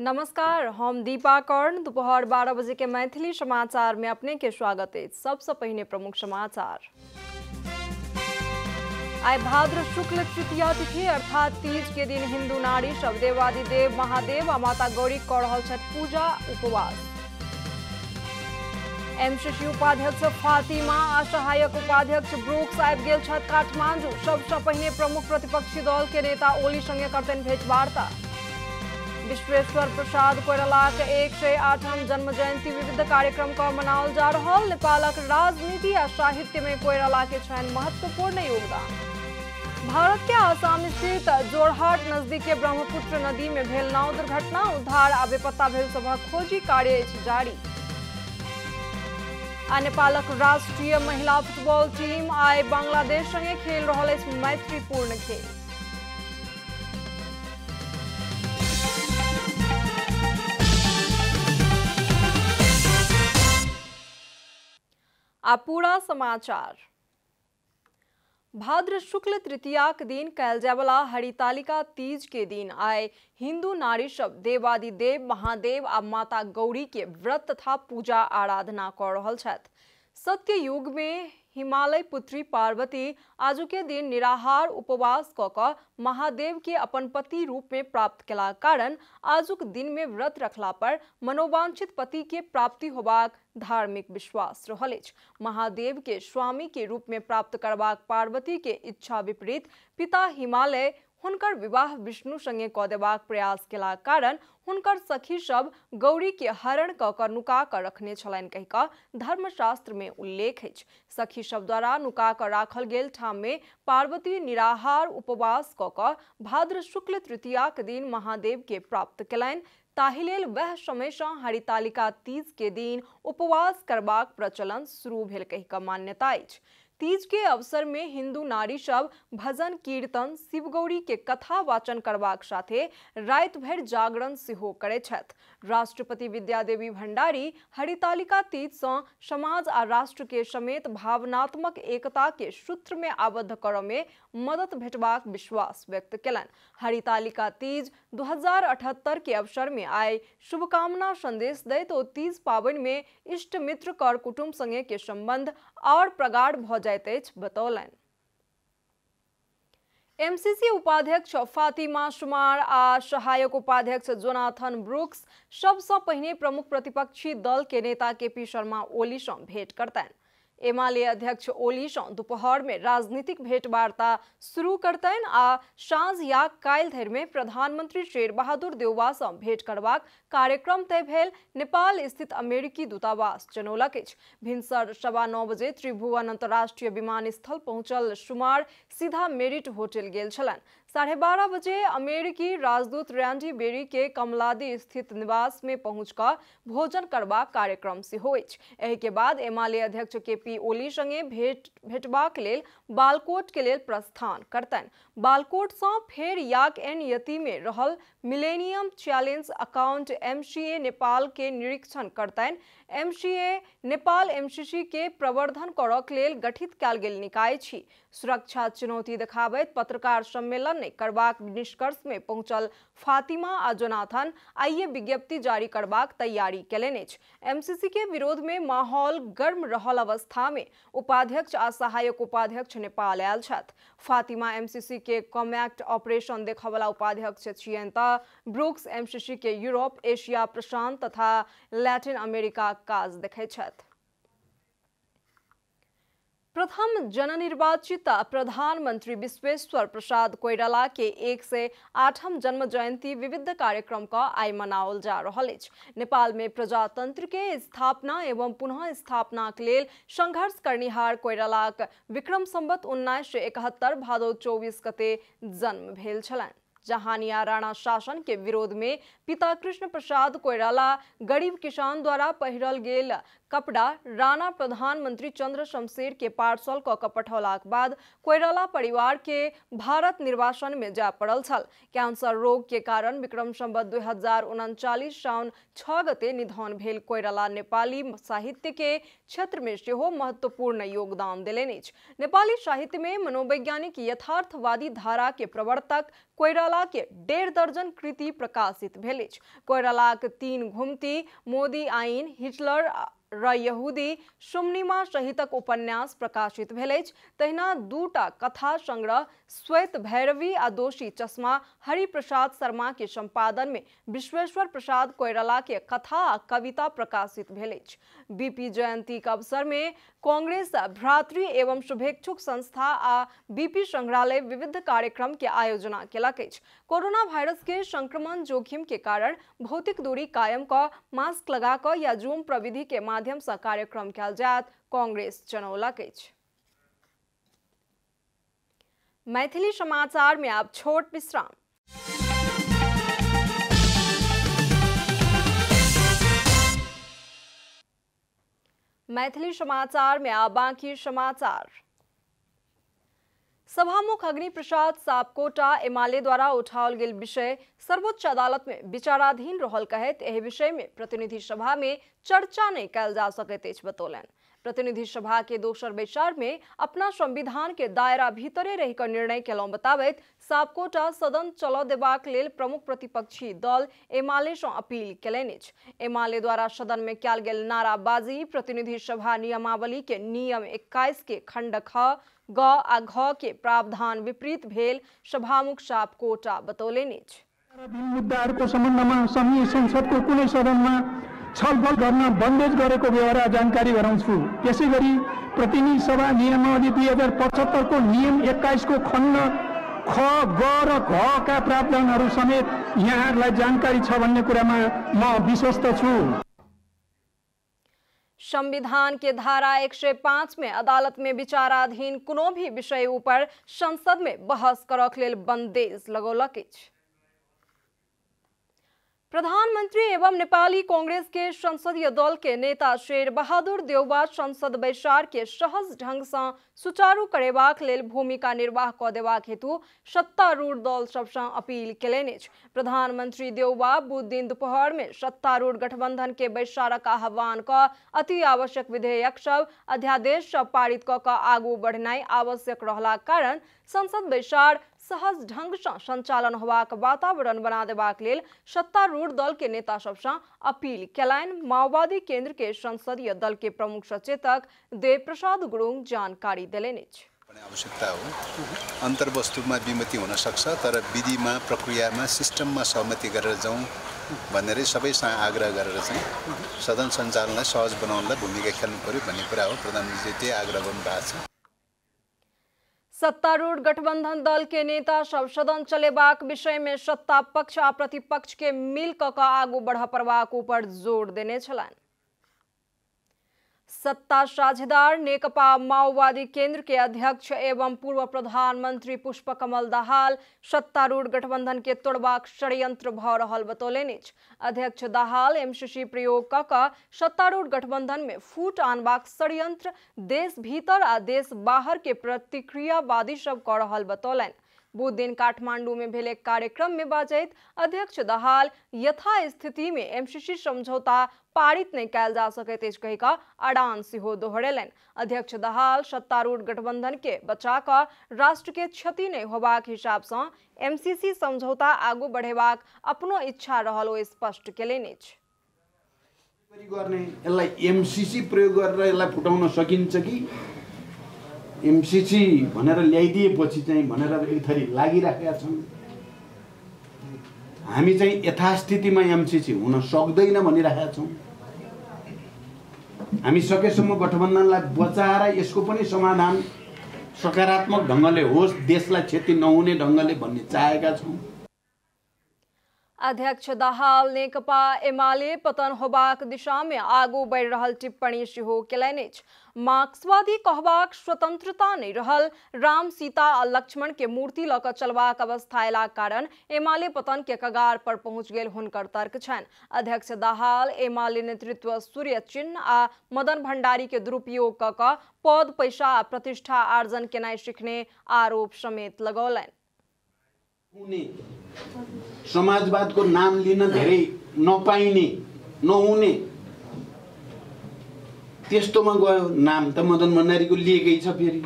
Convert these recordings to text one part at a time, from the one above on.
नमस्कार, हम दीपा कर्ण। दोपहर 12 बजे के मैथिली समाचार में अपने के स्वागत है। सबसे पहले प्रमुख समाचार। आय भाद्र शुक्ल तृतीया तिथि अर्थात तीज के दिन हिंदू नारी सब देवादिदेव महादेव आ माता गौरी कऽ रहल छथि पूजा उपवास। एमसीसी उपाध्यक्ष फातिमा आ सहायक उपाध्यक्ष ब्रूक्स आबि गेल छथि काठमांडू। सबसँ पहिने प्रमुख प्रतिपक्षी दल के नेता ओली संगे करतनि भेंटवार्ता। विश्वेश्वर प्रसाद कोइरालाक 108म जन्म जयंती विविध कार्यक्रम का मनाओल जा रहल। नेपालक राजनीति आ साहित्य में कोइराला के छनि महत्वपूर्ण योगदान। भारत के आसाम स्थित जोरहाट नजदीक ब्रह्मपुत्र नदी में भेल नाव दुर्घटना। उद्धार आ बेपत्ता भेल सभक खोजी कार्य जारी। आ नेपालक राष्ट्रीय महिला फुटबॉल टीम आइ बांग्लादेश संगे खेल रहल अछि मैत्रीपूर्ण खेल। आ पूरा समाचार। भाद्र शुक्ल तृतीयाक दिन कयल जायवला हरितालिका तीज के दिन आइ हिंदू नारी सब देवादिदेव महादेव आ माता गौरी के व्रत तथा पूजा आराधना कऽ रहल छथि। सत्य युग में हिमालय पुत्री पार्वती आजु के दिन निराहार उपवास कऽ कऽ महादेव के अपन पति रूप में प्राप्त केला कारण आजुक दिन में व्रत रखला पर मनोवांछित पति के प्राप्ति होबाक धार्मिक विश्वास रहल अछि। महादेव के स्वामी के रूप में प्राप्त करबाक पार्वती के इच्छा विपरीत पिता हिमालय हुनकर विवाह विष्णु संगे कऽ देबाक प्रयास केला कारण हुनकर सखी सब गौरी के हरण कऽ कऽ नुका कऽ रखने छलनि कहि कऽ धर्मशास्त्र में उल्लेख अछि। सखी सब द्वारा नुका कऽ राखल गेल ठाम में पार्वती निराहार उपवास कऽ कऽ भाद्र शुक्ल तृतीयाक दिन महादेव के प्राप्त केलनि। ताहि लेल वह समय सँ हरितालिका तीज के दिन उपवास करबाक प्रचलन शुरू भेल कहि कऽ मान्यता अछि। तीज के अवसर में हिंदू नारी सब भजन कीर्तन शिवगौरी के कथा वाचन करबाक साथे राति भरि जागरण सेहो करैत छथि। राष्ट्रपति विद्यादेवी भंडारी हरितालिका तीज सँ समाज आ राष्ट्र के समेत भावनात्मक एकता के सूत्र में आबद्ध करय में मदद भेटबाक विश्वास व्यक्त केलनि। हरितालिका तीज 2078 के अवसर में आइ शुभकामना संदेश दैत ओ तीज पावनि में इष्ट मित्र कर कुटुंब संगे के संबंध और प्रगाढ़ भऽ जाइत अछि बतौलनि। एमसीसी उपाध्यक्ष फातिमा सुमार आ सहायक उपाध्यक्ष जोनाथन ब्रूक्स सबसँ पहिने प्रमुख प्रतिपक्षी दल के नेता केपी शर्मा ओली सँ भेंट करतनि। एमाले अध्यक्ष ओली सँ दोपहर में राजनीतिक भेंटवार्ता शुरू करतनि आ साँझ या काल्हि धरि में प्रधानमंत्री शेर बहादुर देउवा सँ भेंट करबाक कार्यक्रम तय भेल नेपाल स्थित अमेरिकी दूतावास जनौलक अछि। भिनसर 9:15 बजे त्रिभुवन अंतर्राष्ट्रीय विमानस्थल पहुंचल सुमार सीधा मेरिट होटल गेल छलनि। 12:30 बजे अमेरिकी राजदूत रैंडी बेरी के कमलादी स्थित निवास में पहुंच कऽ भोजन करबाक कार्यक्रम सेहो अछि। एहि के बाद एमाले अध्यक्ष केपी ओली संगे भेटबाक लेल बालकोट के लेल प्रस्थान करतनि। बालकोट सँ फेर याक एन यति में रहल millennium challenge account MCA Nepal के निरीक्षण करतनि। एमसीए नेपाल एमसीसी के प्रवर्धन करक लेल गठित कयल गेल निकाय छी। सुरक्षा चुनौती देखाबैत पत्रकार सम्मेलन करबाक निष्कर्ष में पहुंचल फातिमा आ जोनाथन आइए विज्ञप्ति जारी करबाक तैयारी केलनि अछि। एमसीसी के विरोध में माहौल गर्म रहल अवस्था में उपाध्यक्ष आ सहायक उपाध्यक्ष नेपाल आयल छथि। फातिमा एमसीसी के कॉम्पैक्ट ऑपरेशन देखयवला उपाध्यक्ष छियनि तऽ ब्रूक्स एमसीसी के यूरोप एशिया प्रशांत तथा लैटिन अमेरिका काज देखै छथि। प्रथम जननिर्वाचित प्रधानमंत्री विश्वेश्वर प्रसाद कोइराला के 108म जन्म जयंती विविध कार्यक्रम का आइ मनाओल जा रहल अछि। नेपाल में प्रजातंत्र के स्थापना एवं पुनः स्थापना के लेल संघर्ष करनिहार कोइरालाक विक्रम संवत 1971 भादो 24 गते जन्म भेल छलनि। जहानिया राणा शासन के विरोध में पिता कृष्ण प्रसाद कोइराला गरीब किसान द्वारा पहिरल गेल कपड़ा राणा प्रधानमंत्री चंद्र शमशेर के पार्सल कऽ कऽ पठौलाक बाद कोइराला परिवार के भारत निर्वासन में जा पड़ल छल। कैंसर रोग के कारण विक्रम संवत 2039 साउन 6 गते निधन भेल कोइराला नेपाली साहित्य के क्षेत्र में सेहो महत्वपूर्ण योगदान देलनि अछि। नेपाली साहित्य में मनोवैज्ञानिक यथार्थवादी धारा के प्रवर्तक कोइराला कोइराला के 1.5 दर्जन कृति प्रकाशित भेल अछि। कोइराला के 3 घुमती, मोदी आइन, हिटलर र यहूदी सुम्निमा सहितक उपन्यास प्रकाशित भेल अछि। तहिना 2टा कथा संग्रह श्वेत भैरवी आ दोषी चश्मा हरिप्रसाद शर्मा के संपादन में विश्वेश्वर प्रसाद कोइराला के कथा आ कविता प्रकाशित भेल अछि। बीपी जयंती के अवसर में कांग्रेस भ्रातृ एवं शुभेच्छुक संस्था आ बीपी संग्रहालय विविध कार्यक्रम के आयोजना केलक अछि। कोरोना वायरस के संक्रमण जोखिम के कारण भौतिक दूरी कायम क मास्क लगा क या जूम प्रविधि के माध्यम से कार्यक्रम कयल जायत कांग्रेस जनौलक अछि। मैथिली समाचार में आप छोट विश्राम। मैथिली समाचार में आ बाकी समाचार। सभामुख अग्नि प्रसाद सापकोटा एमाले द्वारा उठाओल गेल विषय सर्वोच्च अदालत में विचाराधीन रहल कहैत एहि विषय में प्रतिनिधि सभा में चर्चा नहीं कयल जा सकैत अछि बतौलनि। प्रतिनिधि सभा के दोसर बैसार में अपना संविधान के दायरा भीतरे रहि कर निर्णय केलहुं बताबैत सापकोटा सदन चलऽ देबाक लेल प्रमुख प्रतिपक्षी दल एमाले सँ अपील केलनि अछि। एमाले द्वारा सदन में कयल गेल नाराबाजी प्रतिनिधि सभा नियमावली के नियम 21 के खंड ख, ग आ घ के प्रावधान विपरीत भेल सभामुख सापकोटा बतौलनि अछि। मुद्दाहरूको सम्बन्धमा संघीय संसदको कुनै सदनमा छलफल गर्न बन्देज गरेको व्यवहार जानकारी गराउँछु। त्यसैगरी प्रतिनिधि सभा नियमावली 2075 को नियम 21 को खण्ड ख, ग र घ का प्रावधानहरू समेत यहाँहरूलाई जानकारी छ भन्ने कुरामा म विश्वस्त छु। संविधान के धारा 105 में अदालत में विचाराधीन कोनो भी विषय ऊपर संसद में बहस करक लेल बंदेज लगौलक अछि। प्रधानमंत्री एवं नेपाली कांग्रेस के संसदीय दल के नेता शेर बहादुर देउबा संसद बैसार के सहज ढंग से सुचारू करेबाक लेल भूमिका निर्वाह क देबाक हेतु सत्तारूढ़ दल सब से अपील केलनि अछि। प्रधानमंत्री देउबा बुध दिन दोपहर में सत्तारूढ़ गठबंधन के बैसारक आह्वान क अति आवश्यक विधेयक सब अध्यादेश सब पारित क आगू बढ़नाई आवश्यक रहला कारण संसद बैसार सहज ढंग से संचालन होबाक वातावरण बना देबाक लेल सत्तारूढ़ दल के नेता सब से अपील केलनि। माओवादी केंद्र के संसदीय दल के प्रमुख सचेतक देव प्रसाद गुरुङ जानकारी देलनि अछि। आवश्यकता हो अन्तर्वस्तुमा विमति हुन सक्छ तर विधिमा प्रक्रियामा सिस्टममा सहमति गरेर जाउँ भनेर सबैसँग आग्रह गरेर चाहिँ सदन सञ्चालनलाई सहज बनाउनलाई भूमिका खेल्नु पर्यो भन्ने कुरा हो। प्रधानमन्त्रीले त्यही आग्रह गर्नुभएको छ। सत्तारूढ़ गठबंधन दल के नेता सब सदन चलेबाक विषय में सत्ता पक्ष आ प्रतिपक्ष के मिल क आगू बढ़ पड़बाक ऊपर जोर देने छलनि। सत्ता साझेदार नेकपा माओवादी केंद्र के अध्यक्ष एवं पूर्व प्रधानमंत्री पुष्पकमल दाहाल सत्तारूढ़ गठबंधन के तोड़बाक षड्यंत्र भ रहल बतौलनि अछि। अध्यक्ष दाहाल एमसीसी प्रयोग क सत्तारूढ़ गठबंधन में फूट आनबाक षड्यंत्र देश भीतर आ देश बाहर के प्रतिक्रियावादी सब क रहल बतौलनि। बुध दिन काठमांडू में भेल एक कार्यक्रम में बाजैत अध्यक्ष दाहाल यथास्थिति में एमसीसी समझौता पारित नहीं कयल जा सकैत अछि कहि कऽ अड़ान सेहो दोहरेलनि। अध्यक्ष दाहाल सत्तारूढ़ गठबंधन के बचा कऽ राष्ट्र के क्षति नहीं होबाक हिसाब से एमसीसी समझौता आगू बढ़ेबाक अपनो इच्छा रहल ओ स्पष्ट केलनि अछि। यसलाई एमसीसी प्रयोग गरेर यसलाई फुटाउन सकिन्छ कि एमसीसी भनेर ल्याइदिएपछि चाहिँ भनेर एक थरी लागिराखेका छन्। हामी चाहिँ यथास्थितिमा एमसीसी हुन सक्दैन भनिराखेका छौँ। हामी सकेसम्म गठबन्धनलाई बचाएर यसको पनि समाधान सकारात्मक ढङ्गले होस्, देशलाई क्षति नहुने ढङ्गले भन्ने चाहेका छौँ। अध्यक्ष दाहाल नेकपा एमाले पतन होबाक दिशा में आगू बढ़ रहल टिप्पणी सेहो केलनि अछि। मार्क्सवादी कहबाक स्वतंत्रता नहीं रहल, राम सीता आ लक्ष्मण के मूर्ति लऽ कऽ चलबाक अवस्था अयला कारण एमाले पतन के कगार पर पहुंच गेल हुनकर तर्क छनि। अध्यक्ष दाहाल एमाले नेतृत्व सूर्य चिन्ह आ मदन भंडारी के दुरुपयोग कऽ कऽ पद पैसा आ प्रतिष्ठा आर्जन केनाइ सिखने आरोप समेत लगौलनि। समाजवादको नाम लिन धेरै नपाइने नहुने त्यस्तोमा गयो। नाम त मदन भण्डारीको लिएकै छ। फेरि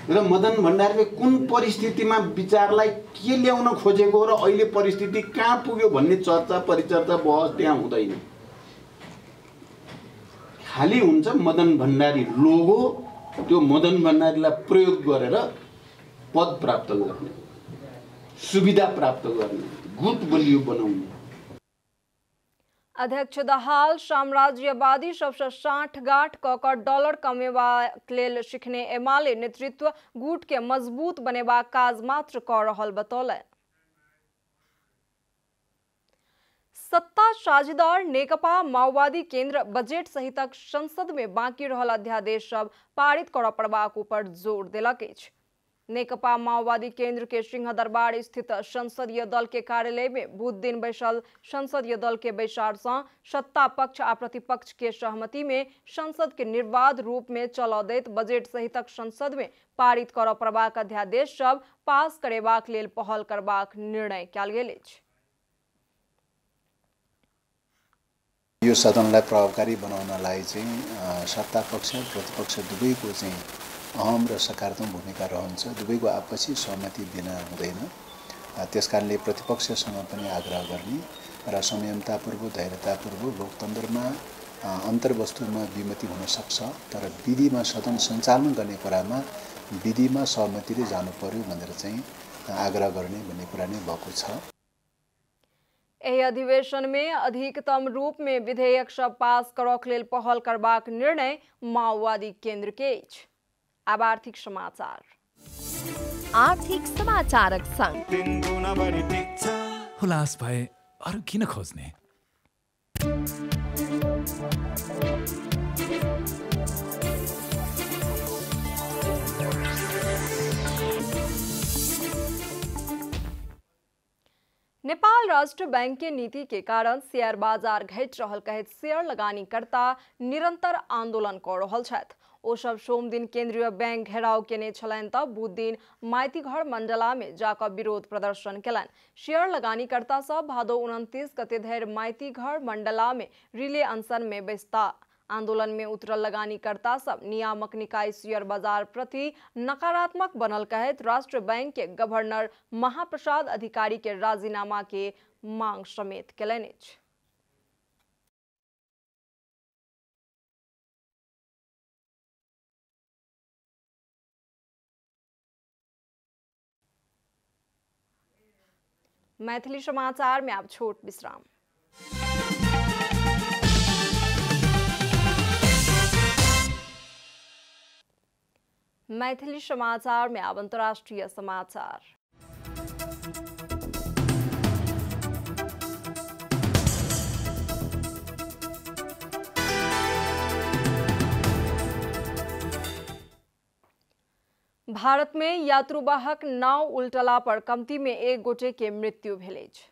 र मदन भण्डारीले कुन परिस्थितिमा विचारलाई के ल्याउन खोजेको र अहिले परिस्थिति कहाँ पुग्यो भन्ने चर्चा परिचर्चा बहस त्यहाँ हुँदैन। खाली हुन्छ मदन भण्डारी लोगो, त्यो मदन भण्डारीलाई प्रयोग गरेर पद प्राप्त गर्ने, सुविधा प्राप्त गर्ने, गुट बलियो बनाउने। अध्यक्ष दाहाल साम्राज्यवादी सबसे साँठगाँठ ककर डॉलर कमेबाक लेल सिखने एमाले नेतृत्व गुट के मजबूत बनेबाक काज मात्र कर रहल बतौलनि। सत्ता साझेदार नेकपा माओवादी केंद्र बजेट सहितक संसद में बाँकी रहल अध्यादेश सब पारित करऽ पड़बाक ऊपर जोर देलक अछि। नेकपा माओवादी केंद्र के सिंहदरबार स्थित संसदीय दल के कार्यालय में बुध दिन बैसल संसदीय दल के बैसार से सत्ता पक्ष आ प्रतिपक्ष के सहमति में संसद के निर्बाध रूप में चलऽ दैत बजेट सहितक संसद में पारित करऽ पड़बाक अध्यादेश सब पास करेबाक लेल पहल करबाक निर्णय कयल गेल अछि। यो सदनलाई प्रभावकारी बनाउनलाई चाहिँ सत्ता पक्ष प्रतिपक्ष दुवैको चाहिँ अहम र सकारात्मक भूमिका रहन्छ। दुवैको आपसी सहमति बिना हुँदैन। त्यसकारणले प्रतिपक्षसँग पनि आग्रह गर्ने र संयमतापूर्वक धैर्यतापूर्वक लोकतन्त्रमा अन्तर्वस्तुमा विमति हुन सक्छ, तर विधिमा सदन सञ्चालन गर्ने कुरामा विधिमा सहमतिले जानु पर्यो भनेर चाहिँ आग्रह गर्ने भन्ने कुरा नै भएको छ। एहि अधिवेशन में अधिकतम रूप में विधेयक सब पास करक लेल पहल करबाक निर्णय माओवादी केंद्र के अछि। अब आर्थिक समाचार। आर्थिक समाचारक संग हुलास भए अरू किन खोज्ने। नेपाल राष्ट्र बैंक के नीति के कारण शेयर बाजार घटि रहल कहैत शेयर लगानीकर्ता निरंतर आंदोलन कऽ रहल छथि। ओ सब सोम दिन केंद्रीय बैंक घेराव केने छलनि तऽ बुध दिन माइतीघर मंडला में जाकर विरोध प्रदर्शन केलनि। शेयर लगानीकर्ता सब भादो 29 गते धरि माइतीघर मंडला में रिले अनशन में बैसता। आंदोलन में उतरल लगानीकर्ता सब नियामक निकाय शेयर बाजार प्रति नकारात्मक बनल कहैत राष्ट्र बैंक के गवर्नर महाप्रसाद अधिकारी के राजीनामा के मांग समेत केलनि अछि। मैथिली समाचार में आप छोट विश्राम। मैथिली समाचार में अब अंतर्राष्ट्रीय समाचार। भारत में यात्रुवाहक नाव उल्टला पर कमती में 1 गोटे के मृत्यु भेल अछि।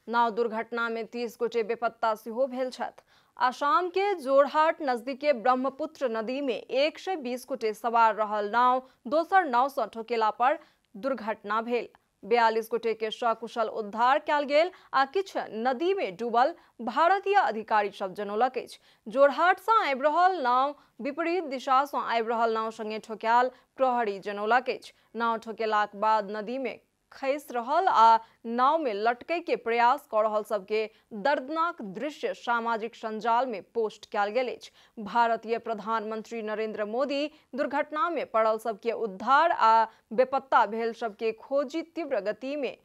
नाव दुर्घटना में 30 गोटे बेपत्ता सेहो भेल छथि। आसाम के जोरहाट नजदीके ब्रह्मपुत्र नदी में 120 गोटे सवार रहल नाव दोसर नाव से ठोकेला पर दुर्घटना भेल। 42 गोटे के सकुशल उद्धार कयल गेल आ किछ नदी में डूबल भारतीय अधिकारी सब जनौलक अछि। जोरहाट से आबि रहल नाव विपरीत दिशा से आबि रहल नाव संगे ठोकायल प्रहरी जनौलक अछि। नाव ठोकेलाक बाद नदी में खसि रहल आ नाव में लटकै के प्रयास कऽ रहल सबके दर्दनाक दृश्य सामाजिक संजाल में पोस्ट कयल गेल अछि। भारतीय प्रधानमंत्री नरेंद्र मोदी दुर्घटना में पड़ल सबके उद्धार आ बेपत्ता भेल सबके खोजी तीव्र गति में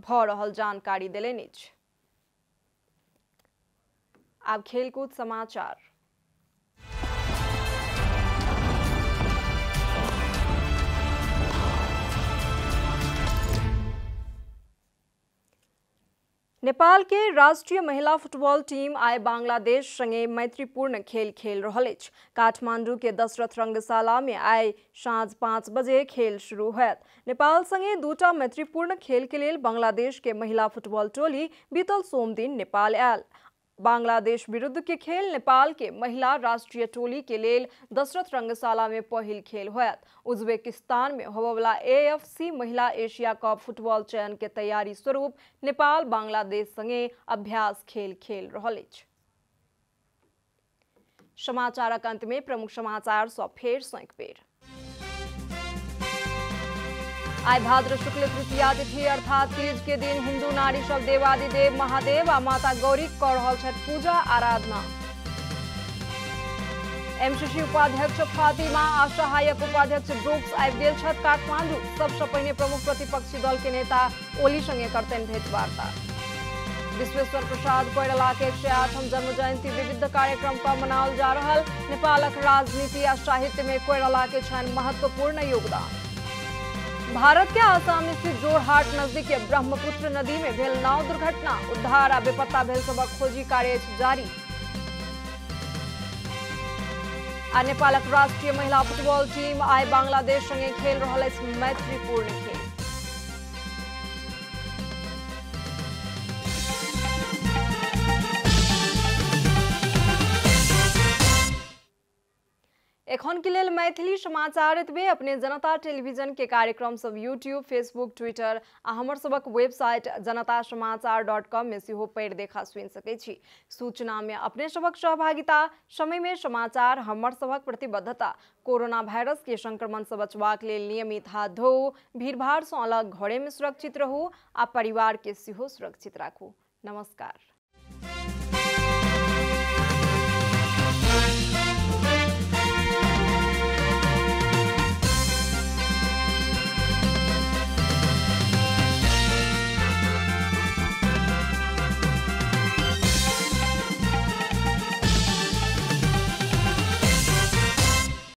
भऽ रहल जानकारी देलनि अछि। आब खेलकूद समाचार। नेपाल के राष्ट्रीय महिला फुटबॉल टीम आइ बांग्लादेश संगे मैत्रीपूर्ण खेल रहल अछि। काठमांडू के दशरथ रंगशाला में आइ साँझ 5 बजे खेल शुरू होयत। नेपाल संगे दूटा मैत्रीपूर्ण खेल के लेल बांग्लादेश के महिला फुटबॉल टोली बीतल सोम दिन नेपाल आयल। बांग्लादेश विरुद्ध के खेल नेपाल के महिला राष्ट्रीय टोली के लेल दशरथ रंगशाला में पहिल खेल होयत। उज्बेकिस्तान में होबवला AFC महिला एशिया कप फुटबॉल चयन के तैयारी स्वरूप नेपाल बांग्लादेश संगे अभ्यास खेल रहल अछि। समाचारक अंत में प्रमुख समाचार सँ फेर सँ एक बेर। आइ भाद्र शुक्ल तृतीया तिथि अर्थात तीज के दिन हिंदू नारी सब देवादिदेव महादेव आ माता गौरी कर रहल छथि पूजा आराधना। एमसीसी उपाध्यक्ष फातिमा आ सहायक उपाध्यक्ष ब्रुक्स आबि गेल छथि काठमांडू। सबसँ पहिने प्रमुख प्रतिपक्षी दल के नेता ओली संगे करतनि भेंटवार्ता। विश्वेश्वर प्रसाद कोइराला के 108वां जन्म जयंती विविध कार्यक्रम का मनाओल जा रहल। नेपालक राजनीति आ साहित्य में कोइराला के छनि महत्वपूर्ण योगदान। भारत के आसाम स्थित जोरहाट नजदीक ब्रह्मपुत्र नदी में भेल नाव दुर्घटना। उद्धार आ बेपत्ता भेल सबक खोजी कार्य जारी। आ नेपालक राष्ट्रीय महिला फुटबॉल टीम आइ बांग्लादेश संगे खेल रहल अछि मैत्रीपूर्ण खेल। एखन के लेल मैथिली समाचार एतबे। अपने जनता टेलीविजन के कार्यक्रम सब यूट्यूब, फेसबुक, ट्विटर आ हमर सबक वेबसाइट जनतासमाचार.com में सेहो पढ़ि देखा सुनि सकै छी। सूचना में अपने सबक सहभागिता, समय में समाचार, हमर सबक प्रतिबद्धता। कोरोना वायरस के संक्रमण से बचबाक लेल नियमित हाथ धोऊ, भीड़भाड़ से अलग घरे में सुरक्षित रहू आ परिवार के सेहो सुरक्षित राखू। नमस्कार।